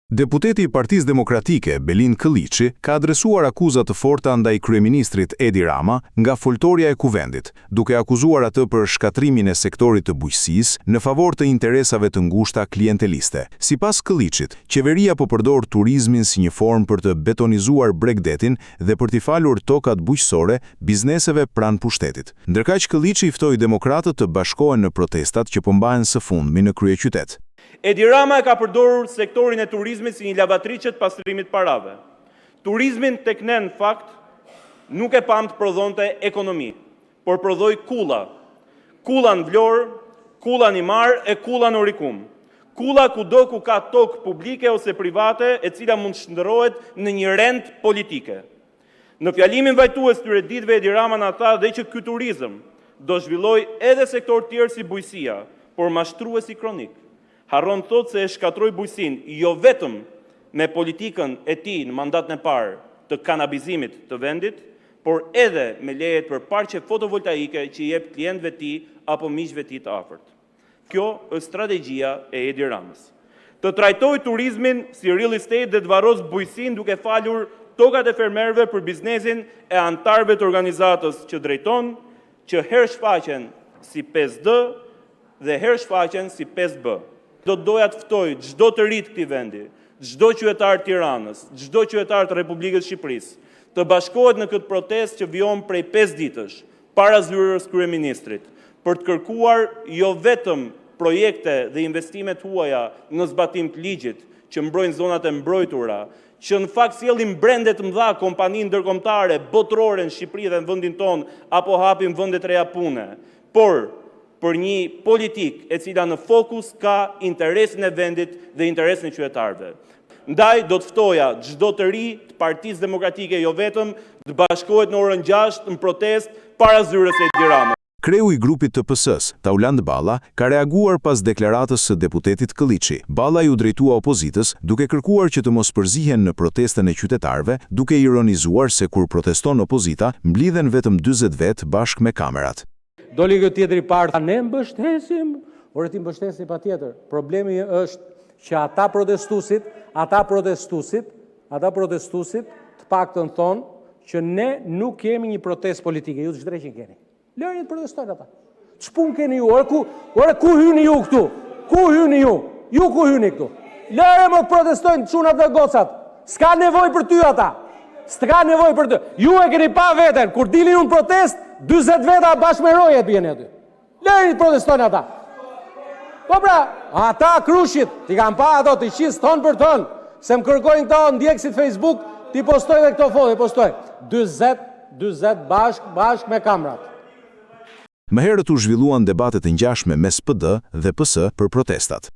Deputeti i Partisë Demokratike, Belin Këlliçi, ka adresuar akuzat të forta ndaj kryeministrit Edi Rama nga foltorja e kuvendit, duke akuzuar atë për shkatrimin e sektorit të bujqësisë në favor të interesave të ngushta klienteliste. Sipas Këlliçit, qeveria po përdor turizmin si një formë për të betonizuar Bregdetin dhe për t'i falur tokat bujqësore bizneseve pranë pushtetit. Ndërkaq Këlliçi i ftoi demokratët të bashkohen në protestat që po mbahen së fundmi në kryeqytet. Edi Rama ka përdorur sektorin e turizmit si një lavatriçe të pastrimit parave. Turizmin tek ne në fakt nuk e pam të prodhonte ekonomi, por prodhoi kulla. Kulla në Vlorë, kulla në Imar e kulla në Orikum. Kulla kudo ku ka tokë publike ose private e cila mund shndërrohet në një rent politike. Në fjalimin vajtues këtyre ditëve Edi Rama na tha dhe që ky turizëm do zhvilloj edhe sektor tjerë si bujqësia, por mashtruesi kronik. Harron thot se e shkatroi bujqësinë jo vetëm me politikën e tij në mandatën e parë të kanabizimit të vendit, por edhe me lejet për parqe fotovoltaike që i jep klientëve të tij apo miqve të tij të afërt. Kjo është strategjia e Edi Ramës. Të trajtojë turizmin si real estate dhe të varros bujqësinë duke falur tokat e fermerëve për biznesin e anëtarëve të organizatës që drejton, që herë shfaqen si 5D dhe herë shfaqen si 5B. Do të doja të ftoj çdo të ri të këtij vendi, çdo qytetar të Tiranës, çdo qytetar të Republikës së Shqipërisë, të bashkohet në këtë protestë që vjen prej 5 ditësh para zyrës kryeministrit, për të kërkuar jo vetëm projekte dhe investime të huaja në zbatim të ligjit që mbrojnë zonat e mbrojtura, që në fakt sjellin brende të mëdha kompani ndërkombëtare botërore në Shqipëri dhe në vendin tonë apo hapin vende të reja pune, por për një politik e cila në fokus ka interesin e vendit dhe interesin e qytetarëve. Ndaj do të ftoja çdo të ri të Partisë Demokratike jo vetëm të bashkohet në orën 6 në protestë para zyrës së Edi Ramës. Kreu i grupit të PS-s, Tauland Balla, ka reaguar pas deklaratës së deputetit Këlliçi. Balla ju drejtua opozitës duke kërkuar që të mos përzihen në protestën e qytetarëve, duke ironizuar se kur proteston opozita, mblidhen vetëm 40 vet bashkë me kamerat. Doli këtë tjetëri partë, ne mbështesim, por e ti mbështesim pa tjetër. Problemi është që ata protestusit të paktën thonë që ne nuk kemi një protest politike, ju të shdreqin keni. Lërin të protestojnë ata. Ç'pun keni ju? Ore ku hyni ju këtu? Ku hyni ju? Ju ku hyni këtu? Lëre më të protestojnë çunat dhe gocat. S'ka nevojë për ty ata. S'ka nevojë për ty. Ju e keni pa veten, kur dilin unë protest, 40 veta bashkë me rojet bjeni aty. Lërin të protestojnë ata. Po pra, ata krushit, ti kam pa ato, ti qis ton për ton, se më kërkojnë këta ndjekësit Facebook, ti postoj dhe këto foto, postoj. 40 bashkë me kamrat. Më herët u zhvilluan debatet e ngjashme mes PD dhe PS për protestat.